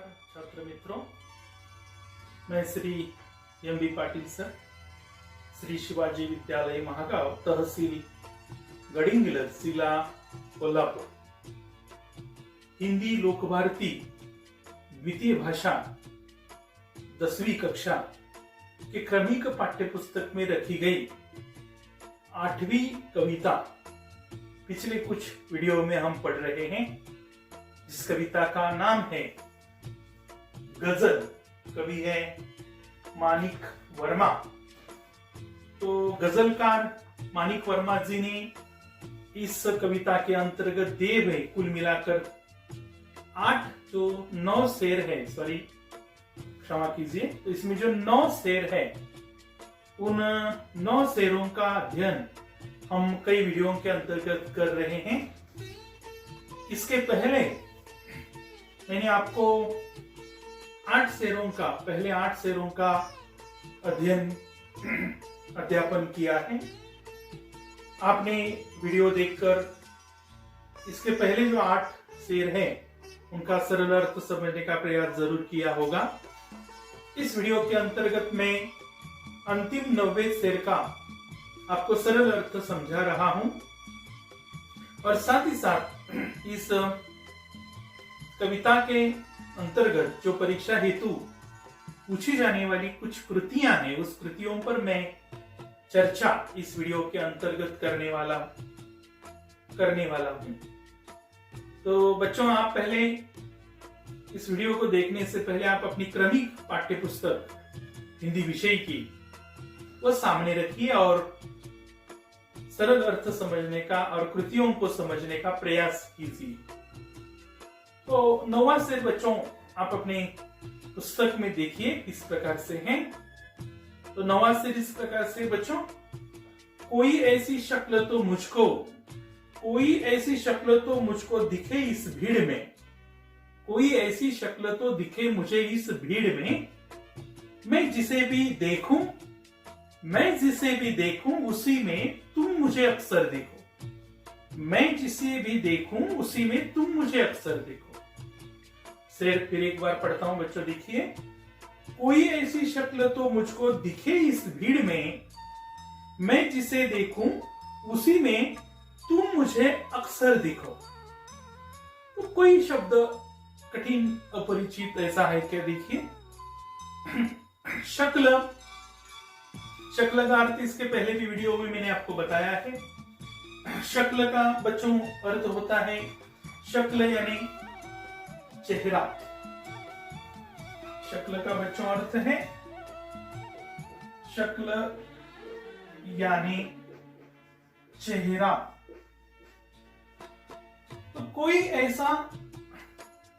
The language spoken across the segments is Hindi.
नमस्कार छात्र मित्रों, मैं श्री एम.बी. पाटिल सर, श्री शिवाजी विद्यालय महागाव, तहसील गडिंग्लज, जिला कोल्हापुर, हिंदी लोकभारती द्वितीय भाषा 10वीं कक्षा के क्रमिक पाठ्यपुस्तक में रखी गई 8वीं कविता पिछले कुछ वीडियो में हम पढ़ रहे हैं, जिस कविता का नाम है गजल। कवि है मानिक वर्मा। तो गजलकार मानिक वर्मा जी ने इस कविता के अंतर्गत दिए हुए कुल मिलाकर 9 शेर है, क्षमा कीजिए, तो इसमें जो 9 शेर है, उन 9 शेरों का अध्ययन हम कई वीडियो के अंतर्गत कर रहे हैं। इसके पहले मैंने आपको 8 शेरों का अध्यापन किया है। आपने वीडियो देखकर इसके पहले जो 8 शेर हैं उनका सरल अर्थ समझने का प्रयास जरूर किया होगा। इस वीडियो के अंतर्गत मैं अंतिम 9वें शेर का आपको सरल अर्थ समझा रहा हूं और साथ ही साथ इस कविता के अंतर्गत जो परीक्षा हेतु पूछी जाने वाली कुछ कृतियां हैं, उस कृतियों पर मैं चर्चा इस वीडियो के अंतर्गत करने वाला हूं। तो बच्चों, आप पहले इस वीडियो को देखने से पहले आप अपनी क्रमिक पाठ्यपुस्तक हिंदी विषय की वो सामने रखिए और सरल अर्थ समझने का और कृतियों को समझने का प्रयास कीजिए। तो 9वां शेर बच्चों आप अपने पुस्तक में देखिए किस प्रकार से है। तो 9वां शेर इस प्रकार से बच्चों, कोई ऐसी शक्ल तो मुझको दिखे इस भीड़ में, कोई ऐसी शक्ल तो दिखे मुझे इस भीड़ में, मैं जिसे भी देखूं उसी में तुम मुझे अक्सर देखो, मैं जिसे भी देखूं उसी में तुम मुझे अक्सर देखो। शेर फिर एक बार पढ़ता हूं बच्चों, देखिए। कोई ऐसी शक्ल तो मुझको दिखे इस भीड़ में, मैं जिसे देखूं उसी में तुम मुझे अक्सर दिखो। तो कोई शब्द कठिन अपरिचित ऐसा है क्या? देखिए, शक्ल का अर्थ इसके पहले भी वीडियो में मैंने आपको बताया है। शक्ल का बच्चों अर्थ होता है, शक्ल यानी चेहरा। शक्ल का बच्चों अर्थ है शक्ल यानी चेहरा। तो कोई ऐसा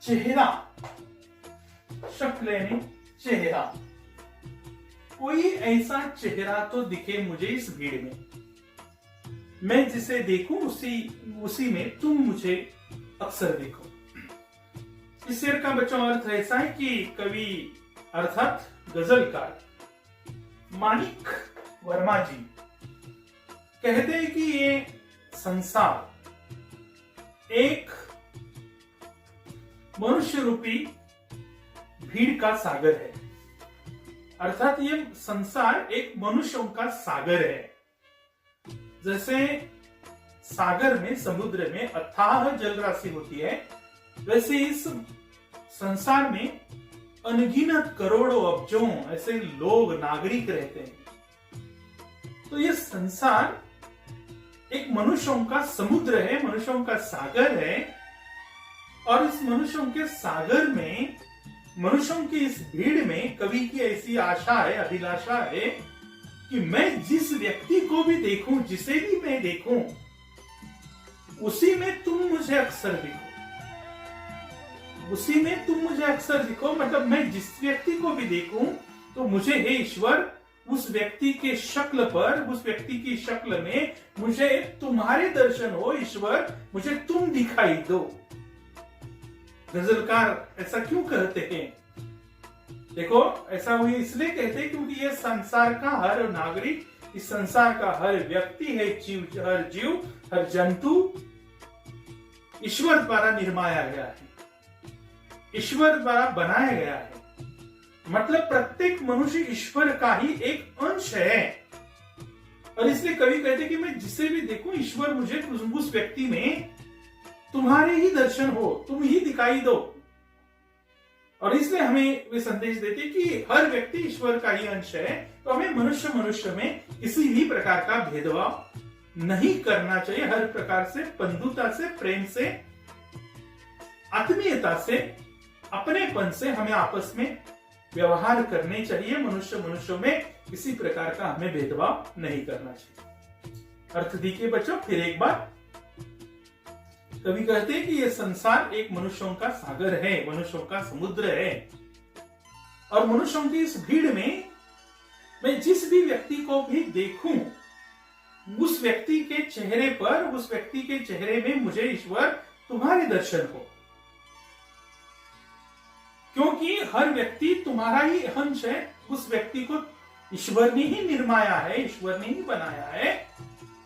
चेहरा, शक्ल यानी चेहरा, कोई ऐसा चेहरा तो दिखे मुझे इस भीड़ में, मैं जिसे देखूं उसी में तुम मुझे अक्सर देखो। इस शेर का बच्चों अर्थ ऐसा है कि कवि अर्थात गजलकार मानिक वर्मा जी कहते हैं कि ये संसार एक मनुष्य रूपी भीड़ का सागर है। अर्थात ये संसार एक मनुष्यों का सागर है। जैसे सागर में, समुद्र में अथाह जल राशि होती है, वैसे इस संसार में अनगिनत करोड़ों अब्जों ऐसे लोग, नागरिक रहते हैं। तो ये संसार एक मनुष्यों का समुद्र है, मनुष्यों का सागर है। और इस मनुष्यों के सागर में, मनुष्यों की इस भीड़ में कवि की ऐसी आशा है, अभिलाषा है कि मैं जिस व्यक्ति को भी देखूं, जिसे भी मैं देखूं, उसी में तुम मुझे अक्सर दिखो, उसी में तुम मुझे अक्सर दिखो। मतलब मैं जिस व्यक्ति को भी देखूं तो मुझे, हे ईश्वर, उस व्यक्ति के शक्ल पर, उस व्यक्ति की शक्ल में मुझे तुम्हारे दर्शन हो। ईश्वर, मुझे तुम दिखाई दो। गजलकार ऐसा क्यों कहते हैं? देखो, ऐसा हुई इसलिए कहते हैं क्योंकि ये संसार का हर नागरिक, इस संसार का हर व्यक्ति है, हर जीव, हर जंतु ईश्वर द्वारा निर्माया गया है। ईश्वर द्वारा बनाया गया है। मतलब प्रत्येक मनुष्य ईश्वर का ही एक अंश है। और इसलिए कवि कहते हैं कि मैं जिसे भी देखूं ईश्वर मुझे उस व्यक्ति में तुम्हारे ही दर्शन हो, तुम ही दिखाई दो। और इसलिए हमें वे संदेश देते कि हर व्यक्ति ईश्वर का ही अंश है। तो हमें मनुष्य में किसी भी प्रकार का भेदभाव नहीं करना चाहिए। हर प्रकार से बंधुता से, प्रेम से, आत्मीयता से, अपनेपन से हमें आपस में व्यवहार करने चाहिए। मनुष्यों में किसी प्रकार का हमें भेदभाव नहीं करना चाहिए। अर्थ देखिए बच्चों, फिर एक बार कवि कहते हैं कि यह संसार एक मनुष्यों का सागर है, मनुष्यों का समुद्र है। और मनुष्यों की इस भीड़ में मैं जिस भी व्यक्ति को भी देखूं, उस व्यक्ति के चेहरे पर, उस व्यक्ति के चेहरे में मुझे ईश्वर तुम्हारे दर्शन हो। क्योंकि हर व्यक्ति तुम्हारा ही अंश है। उस व्यक्ति को ईश्वर ने ही निर्माया है, ईश्वर ने ही बनाया है।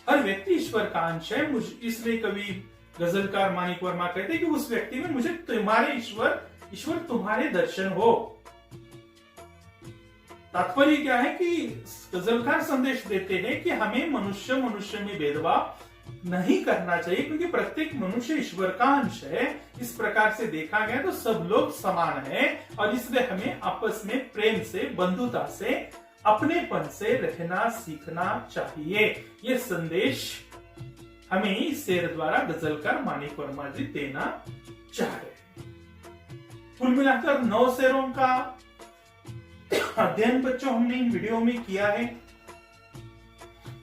हर व्यक्ति ईश्वर का अंश है। इसलिए कवि गजलकार माणिक वर्मा कहते हैं कि उस व्यक्ति में मुझे तुम्हारे ईश्वर तुम्हारे दर्शन हो। तात्पर्य क्या है कि गजलकार संदेश देते हैं कि हमें मनुष्य में भेदभाव नहीं करना चाहिए, क्योंकि प्रत्येक मनुष्य ईश्वर का अंश है। इस प्रकार से देखा गया तो सब लोग समान हैं। और इसलिए हमें आपस में प्रेम से, बंधुता से, अपनेपन से रहना सीखना चाहिए। ये संदेश हमें इस शेर द्वारा गजलकार माणिक वर्मा जी देना चाह रहे हैं। कुल मिलाकर 9 शेरों का अध्ययन बच्चों हमने इन वीडियो में किया है।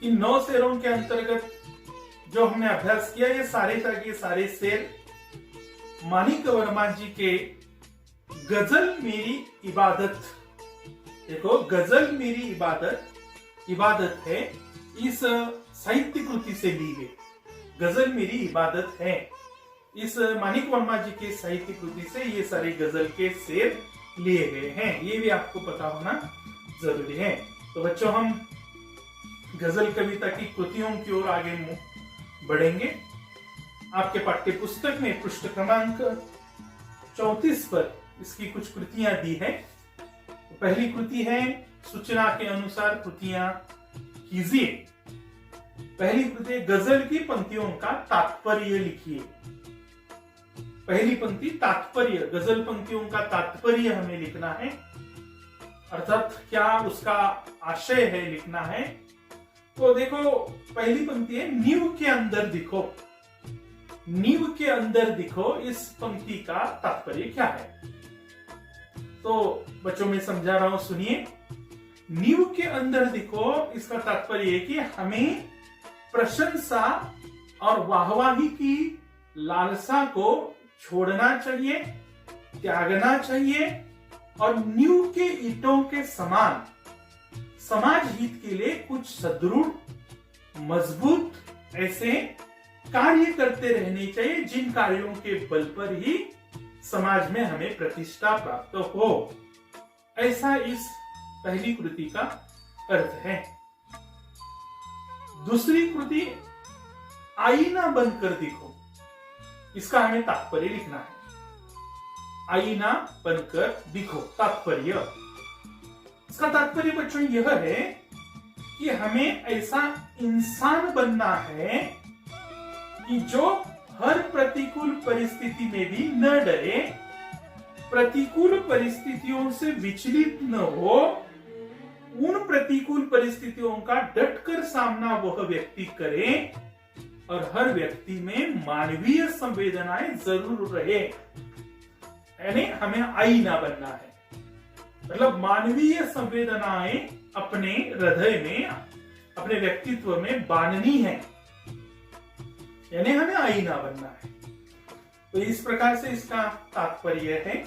इन 9 शेरों के अंतर्गत जो हमने अभ्यास किया, ये सारे शेर माणिक वर्मा जी के गजल मेरी इबादत, देखो गजल मेरी इबादत है, इस साहित्य कृति से ली गई। गजल मेरी इबादत है, इस माणिक वर्मा जी के साहित्य कृति से ये सारे गजल के शेर लिए गए हैं। ये भी आपको पता होना जरूरी है। तो बच्चों, हम गजल कविता की कृतियों की ओर आगे बढ़ेंगे। आपके पाठ्य पुस्तक में पृष्ठ क्रमांक 34 पर इसकी कुछ कृतियां दी है। तो पहली कृति है सूचना के अनुसार कृतियां कीजिए। पहली कृति, गजल की पंक्तियों का तात्पर्य लिखिए। पहली पंक्ति तात्पर्य, गजल पंक्तियों का तात्पर्य हमें लिखना है, अर्थात क्या उसका आशय है लिखना है। तो देखो पहली पंक्ति है, नींव के अंदर दिखो। नींव के अंदर दिखो, इस पंक्ति का तात्पर्य क्या है? तो बच्चों में समझा रहा हूं, सुनिए। नींव के अंदर दिखो, इसका तात्पर्य है कि हमें प्रशंसा और वाहवाही की लालसा को छोड़ना चाहिए, त्यागना चाहिए और नींव के ईंटों के समान समाज हित के लिए कुछ सदृढ़, मजबूत ऐसे कार्य करते रहने चाहिए, जिन कार्यों के बल पर ही समाज में हमें प्रतिष्ठा प्राप्त हो। ऐसा इस पहली कृति का अर्थ है। दूसरी कृति, आईना बनकर दिखो, इसका हमें तात्पर्य लिखना है। आईना बनकर दिखो, तात्पर्य, इसका तात्पर्य बच्चों यह है कि हमें ऐसा इंसान बनना है कि जो हर प्रतिकूल परिस्थिति में भी न डरे, प्रतिकूल परिस्थितियों से विचलित न हो, उन प्रतिकूल परिस्थितियों का डटकर सामना वह व्यक्ति करे और हर व्यक्ति में मानवीय संवेदनाएं जरूर रहे। यानी हमें आईना बनना है, मतलब मानवीय संवेदनाएं अपने हृदय में, अपने व्यक्तित्व में बांधनी है, यानी हमें आईना बनना है। तो इस प्रकार से इसका तात्पर्य है।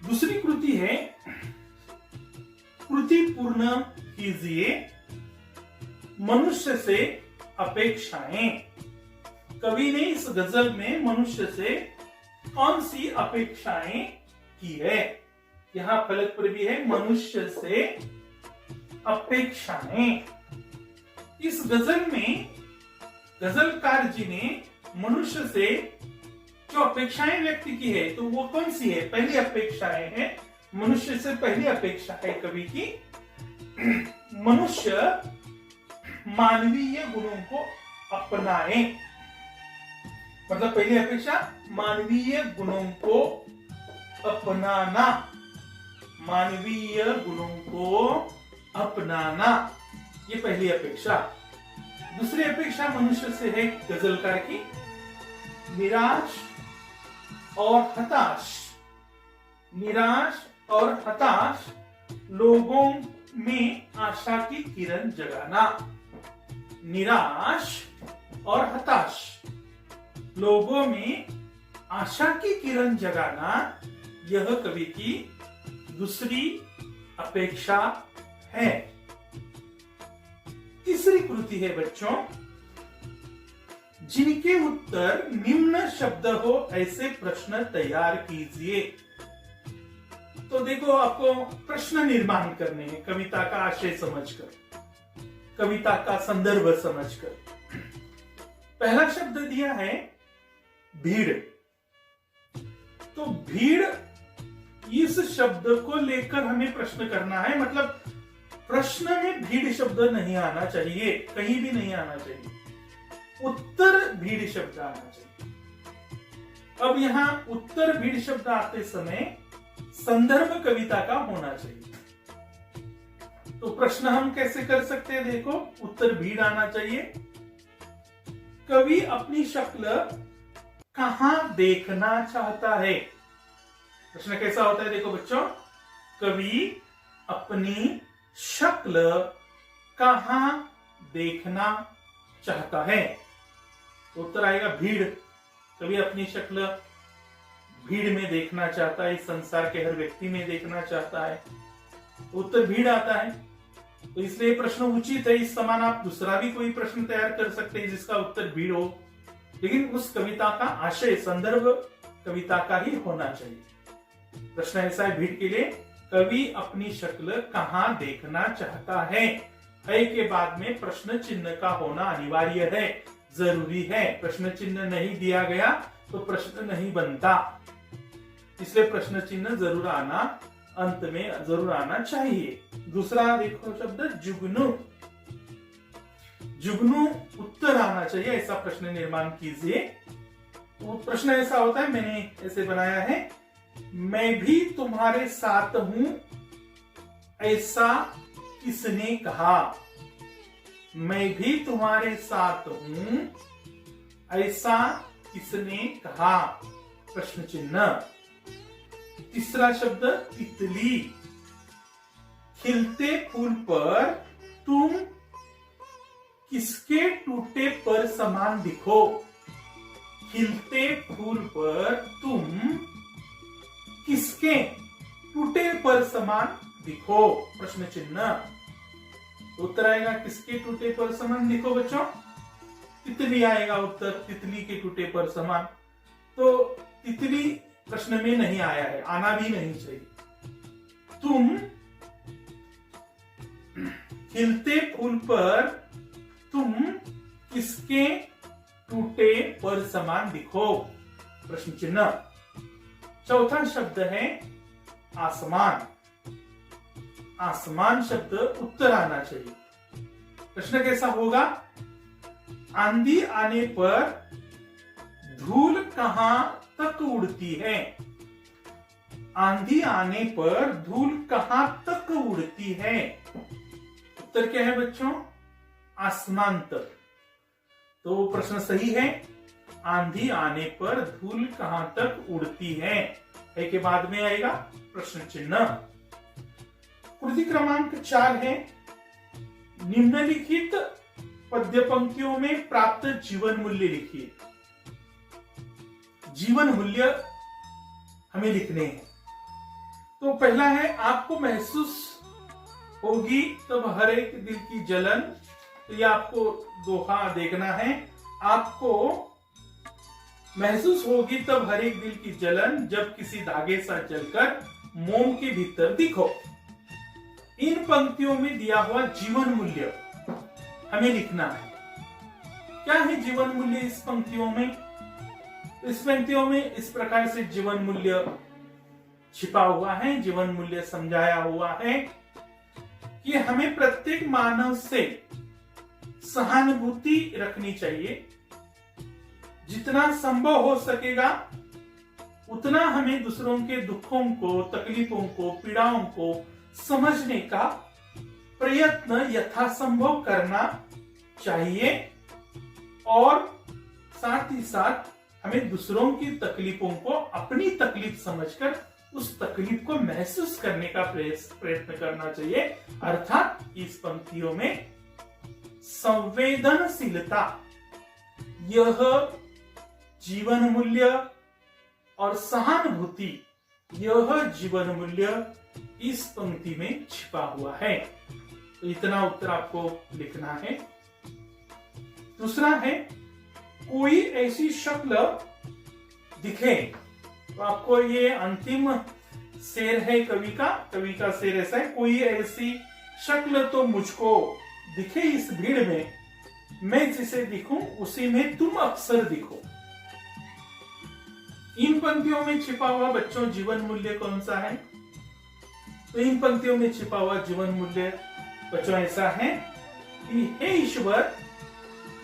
दूसरी कृति है, कृति पूर्ण कीजिए मनुष्य से अपेक्षाएं। कवि ने इस गजल में मनुष्य से कौन सी अपेक्षाएं की है? यहां फलक पर भी है, मनुष्य से अपेक्षाएं। इस गजल में गजलकार जी ने मनुष्य से जो अपेक्षाएं व्यक्ति की है तो वो कौन सी है? पहली अपेक्षाएं है, मनुष्य से पहली अपेक्षा है कवि की, मनुष्य मानवीय गुणों को अपनाए। मतलब पहली अपेक्षा मानवीय गुणों को अपनाना, मानवीय गुणों को अपनाना, ये पहली अपेक्षा। दूसरी अपेक्षा मनुष्य से है गजलकार की, निराश और हताश, निराश और हताश लोगों में आशा की किरण जगाना। निराश और हताश लोगों में आशा की किरण जगाना, यह कवि की दूसरी अपेक्षा है। तीसरी कृति है बच्चों, जिनके उत्तर निम्न शब्द हो ऐसे प्रश्न तैयार कीजिए। तो देखो, आपको प्रश्न निर्माण करने हैं कविता का आशय समझकर, कविता का संदर्भ समझकर। पहला शब्द दिया है भीड़। तो भीड़, इस शब्द को लेकर हमें प्रश्न करना है। मतलब प्रश्न में भीड़ शब्द नहीं आना चाहिए, कहीं भी नहीं आना चाहिए, उत्तर भीड़ शब्द आना चाहिए। अब यहां उत्तर भीड़ शब्द आते समय संदर्भ कविता का होना चाहिए। तो प्रश्न हम कैसे कर सकते हैं? देखो, उत्तर भीड़ आना चाहिए। कवि अपनी शक्ल कहां देखना चाहता है? प्रश्न कैसा होता है? देखो बच्चों, कवि अपनी शक्ल कहां देखना चाहता है? तो उत्तर आएगा भीड़। कवि अपनी शक्ल भीड़ में देखना चाहता है, इस संसार के हर व्यक्ति में देखना चाहता है, तो उत्तर भीड़ आता है। तो इसलिए प्रश्न उचित है। इस समान आप दूसरा भी कोई प्रश्न तैयार कर सकते हैं जिसका उत्तर भीड़ हो, लेकिन उस कविता का आशय, संदर्भ कविता का ही होना चाहिए। प्रश्न ऐसा है भीड़ के लिए, कवि अपनी शक्ल कहां देखना चाहता है के बाद में प्रश्न चिन्ह का होना अनिवार्य है, जरूरी है। प्रश्न चिन्ह नहीं दिया गया तो प्रश्न नहीं बनता, इसलिए प्रश्न चिन्ह जरूर आना, अंत में जरूर आना चाहिए। दूसरा देखो शब्द जुगनू। जुगनू उत्तर आना चाहिए, ऐसा प्रश्न निर्माण कीजिए। तो प्रश्न ऐसा होता है, मैंने ऐसे बनाया है, मैं भी तुम्हारे साथ हूं ऐसा किसने कहा? मैं भी तुम्हारे साथ हूं ऐसा किसने कहा? प्रश्न चिन्ह। तीसरा शब्द तितली। खिलते फूल पर तुम किसके टूटे पर समान दिखो? खिलते फूल पर तुम किसके टूटे पर समान दिखो? प्रश्न चिन्ह। उत्तर आएगा किसके टूटे पर समान दिखो बच्चों? तितली आएगा उत्तर, तितली के टूटे पर समान। तो तितली प्रश्न में नहीं आया है, आना भी नहीं चाहिए। तुम खिलते फूल पर तुम किसके टूटे पर समान दिखो? प्रश्न चिन्ह। चौथा शब्द है आसमान। आसमान शब्द उत्तर आना चाहिए। प्रश्न कैसा होगा? आंधी आने पर धूल कहां तक उड़ती है? आंधी आने पर धूल कहां तक उड़ती है? उत्तर क्या है बच्चों? आसमान तक। तो प्रश्न सही है, आंधी आने पर धूल कहां तक उड़ती है के बाद में आएगा प्रश्न चिन्ह। कृति क्रमांक 4 है, निम्नलिखित पद्य पंक्तियों में प्राप्त जीवन मूल्य लिखिए। जीवन मूल्य हमें लिखने हैं। तो पहला है, आपको महसूस होगी तब हर एक दिल की जलन। तो ये आपको दोहा देखना है। आपको महसूस होगी तब हर एक दिल की जलन, जब किसी धागे सा जलकर मोम के भीतर दिखो। इन पंक्तियों में दिया हुआ जीवन मूल्य हमें लिखना है। क्या है जीवन मूल्य इस पंक्तियों में? इस पंक्तियों में इस प्रकार से जीवन मूल्य छिपा हुआ है, जीवन मूल्य समझाया हुआ है कि हमें प्रत्येक मानव से सहानुभूति रखनी चाहिए। जितना संभव हो सकेगा उतना हमें दूसरों के दुखों को, तकलीफों को, पीड़ाओं को समझने का प्रयत्न यथासंभव करना चाहिए और साथ ही साथ हमें दूसरों की तकलीफों को अपनी तकलीफ समझकर उस तकलीफ को महसूस करने का प्रयत्न करना चाहिए। अर्थात इस पंक्तियों में संवेदनशीलता, यह जीवन मूल्य और सहानुभूति, यह जीवन मूल्य इस पंक्ति में छिपा हुआ है। तो इतना उत्तर आपको लिखना है। दूसरा है, कोई ऐसी शक्ल दिखे। तो आपको ये अंतिम शेर है कवि का शेर ऐसा है, कोई ऐसी शक्ल तो मुझको दिखे इस भीड़ में, मैं जिसे दिखूं उसी में तुम अक्सर दिखो। इन पंक्तियों में छिपा हुआ बच्चों जीवन मूल्य कौन सा है? तो इन पंक्तियों में छिपा हुआ जीवन मूल्य बच्चों ऐसा है कि हे ईश्वर,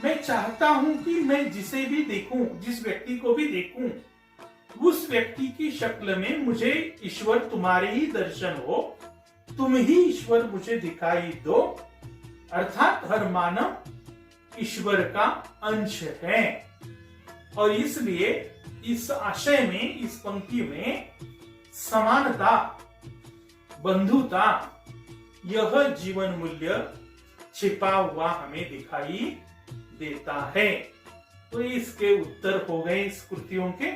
मैं चाहता हूं कि मैं जिसे भी देखूं, जिस व्यक्ति को भी देखूं, उस व्यक्ति की शक्ल में मुझे ईश्वर तुम्हारे ही दर्शन हो, तुम ही ईश्वर मुझे दिखाई दो। अर्थात हर मानव ईश्वर का अंश है और इसलिए इस आशय में, इस पंक्ति में समानता, बंधुता, यह जीवन मूल्य छिपा हुआ हमें दिखाई देता है। तो इसके उत्तर हो गए इस कृतियों के।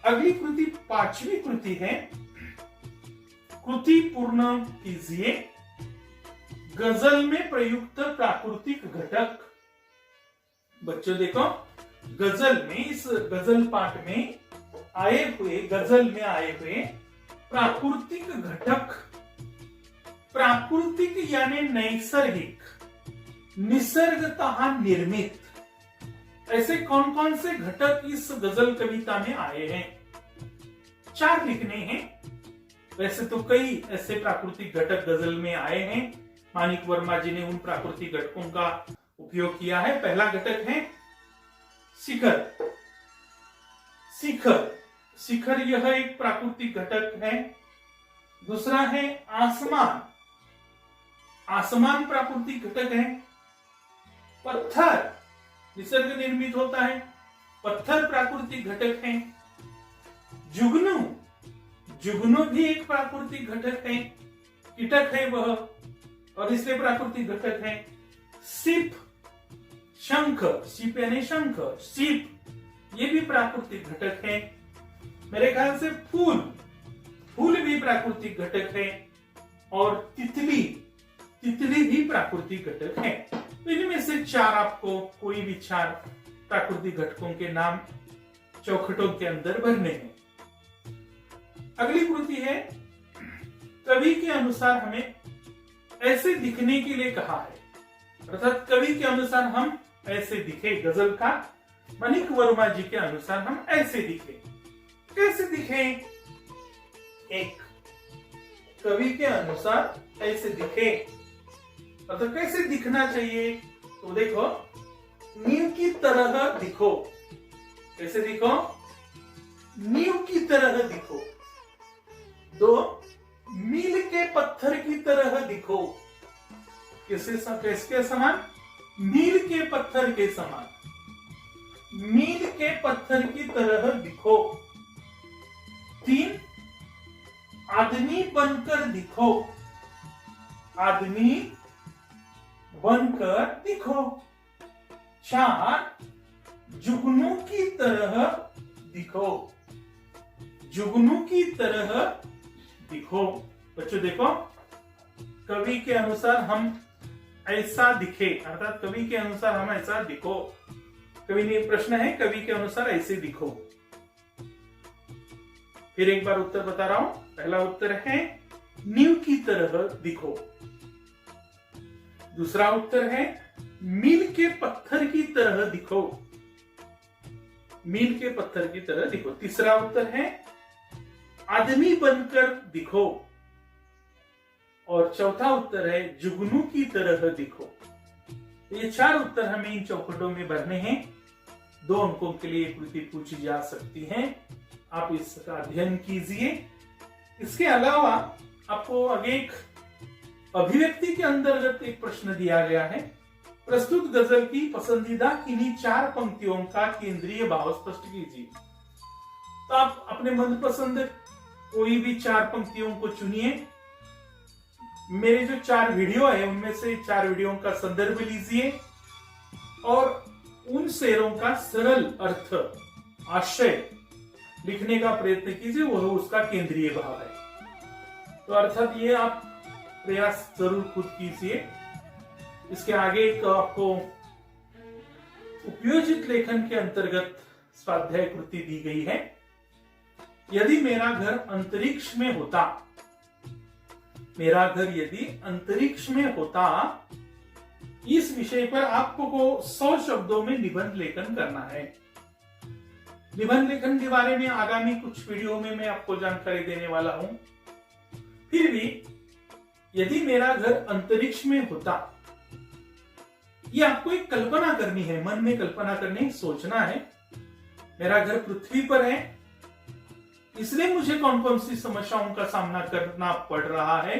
अगली कृति पांचवी कृति है, कृति पूर्ण कीजिए गजल में प्रयुक्त प्राकृतिक घटक। बच्चों देखो, गजल में, इस गजल पाठ में आए हुए, गजल में आए हुए प्राकृतिक घटक, प्राकृतिक यानी नैसर्गिक, निसर्गतः निर्मित, ऐसे कौन कौन से घटक इस गजल कविता में आए हैं? 4 लिखने हैं। वैसे तो कई ऐसे प्राकृतिक घटक गजल में आए हैं, माणिक वर्मा जी ने उन प्राकृतिक घटकों का उपयोग किया है। पहला घटक है शिखर। शिखर, शिखर यह एक प्राकृतिक घटक है। दूसरा है आसमान, आसमान प्राकृतिक घटक है। पत्थर निसर्ग निर्मित होता है, पत्थर प्राकृतिक घटक है। जुगनू, जुगनू भी एक प्राकृतिक घटक है, कीटक है वह और इसलिए प्राकृतिक घटक है। सीप, शंख, सीप यानी शंख, सीप ये भी प्राकृतिक घटक है। मेरे ख्याल से फूल, फूल भी प्राकृतिक घटक है। और तितली, तितली भी प्राकृतिक घटक है। तो इनमें से 4 आपको कोई भी 4 प्राकृतिक घटकों के नाम चौखटों के अंदर भरने हैं। अगली कृति है, कवि के अनुसार हमें ऐसे दिखने के लिए कहा है। अर्थात कवि के अनुसार हम ऐसे दिखे, गजल का माणिक वर्मा जी के अनुसार हम ऐसे दिखे। कैसे दिखे? एक, कवि के अनुसार ऐसे दिखे, मतलब कैसे दिखना चाहिए? तो देखो, नींव की तरह दिखो। कैसे दिखो? नींव की तरह दिखो। 2, मील के पत्थर की तरह दिखो। किसके समान? मील के पत्थर के समान, मील के पत्थर की तरह दिखो। 3, आदमी बनकर दिखो, आदमी बनकर दिखो। 4, जुगनू की तरह दिखो, जुगनू की तरह दिखो। बच्चों देखो, कवि के अनुसार हम ऐसा दिखे, अर्थात कवि के अनुसार हम ऐसा दिखो। कवि ने प्रश्न है, कवि के अनुसार ऐसे दिखो। फिर एक बार उत्तर बता रहा हूं। पहला उत्तर है नींव की तरह दिखो। दूसरा उत्तर है मील के पत्थर की तरह दिखो। मील के पत्थर की तरह दिखो। तीसरा उत्तर है आदमी बनकर दिखो। और चौथा उत्तर है जुगनू की तरह दिखो। ये 4 उत्तर हमें इन चौखटों में भरने हैं। 2 अंकों के लिए कृति पूछी जा सकती है। आप इसका अध्ययन कीजिए। इसके अलावा आपको आगे एक अभिव्यक्ति के अंतर्गत एक प्रश्न दिया गया है। प्रस्तुत गजल की पसंदीदा किन्हीं 4 पंक्तियों का केंद्रीय भाव स्पष्ट कीजिए। तो आप अपने मनपसंद कोई भी 4 पंक्तियों को चुनिए। मेरे जो 4 वीडियो है उनमें से 4 वीडियो का संदर्भ लीजिए और उन शेरों का सरल अर्थ आशय लिखने का प्रयत्न कीजिए। वह उसका केंद्रीय भाव है। तो अर्थात ये आप प्रयास जरूर खुद कीजिए। इसके आगे एक आपको उपयोजित लेखन के अंतर्गत स्वाध्याय कृति दी गई है। यदि मेरा घर अंतरिक्ष में होता, मेरा घर यदि अंतरिक्ष में होता, इस विषय पर आपको 100 शब्दों में निबंध लेखन करना है। निबंध लेखन के बारे में आगामी कुछ वीडियो में मैं आपको जानकारी देने वाला हूं। फिर भी यदि मेरा घर अंतरिक्ष में होता, ये आपको एक कल्पना करनी है, मन में कल्पना करनी, सोचना है। मेरा घर पृथ्वी पर है, इसलिए मुझे कौन कौन सी समस्याओं का सामना करना पड़ रहा है।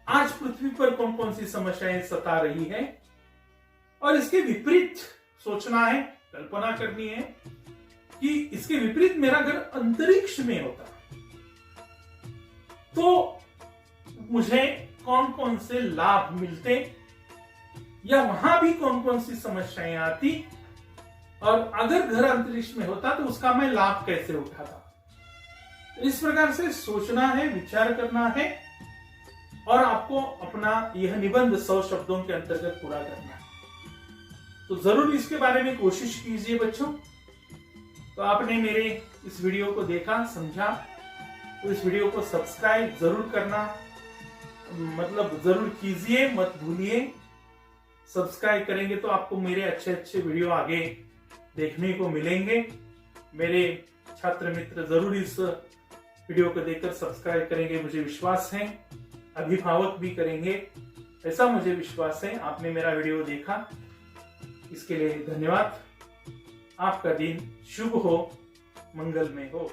आज पृथ्वी पर कौन कौन सी समस्याएं सता रही है और इसके विपरीत सोचना है, कल्पना करनी है कि इसके विपरीत मेरा घर अंतरिक्ष में होता तो मुझे कौन कौन से लाभ मिलते या वहां भी कौन कौन सी समस्याएं आती, और अगर घर अंतरिक्ष में होता तो उसका मैं लाभ कैसे उठाता। इस प्रकार से सोचना है, विचार करना है और आपको अपना यह निबंध 100 शब्दों के अंतर्गत पूरा करना है। तो जरूर इसके बारे में कोशिश कीजिए बच्चों। तो आपने मेरे इस वीडियो को देखा, समझा, तो इस वीडियो को सब्सक्राइब जरूर करना, मतलब जरूर कीजिए, मत भूलिए। सब्सक्राइब करेंगे तो आपको मेरे अच्छे अच्छे वीडियो आगे देखने को मिलेंगे। मेरे छात्र मित्र जरूर इस वीडियो को देखकर सब्सक्राइब करेंगे, मुझे विश्वास है। अभिभावक भी करेंगे, ऐसा मुझे विश्वास है। आपने मेरा वीडियो देखा, इसके लिए धन्यवाद। आपका दिन शुभ हो, मंगलमय हो।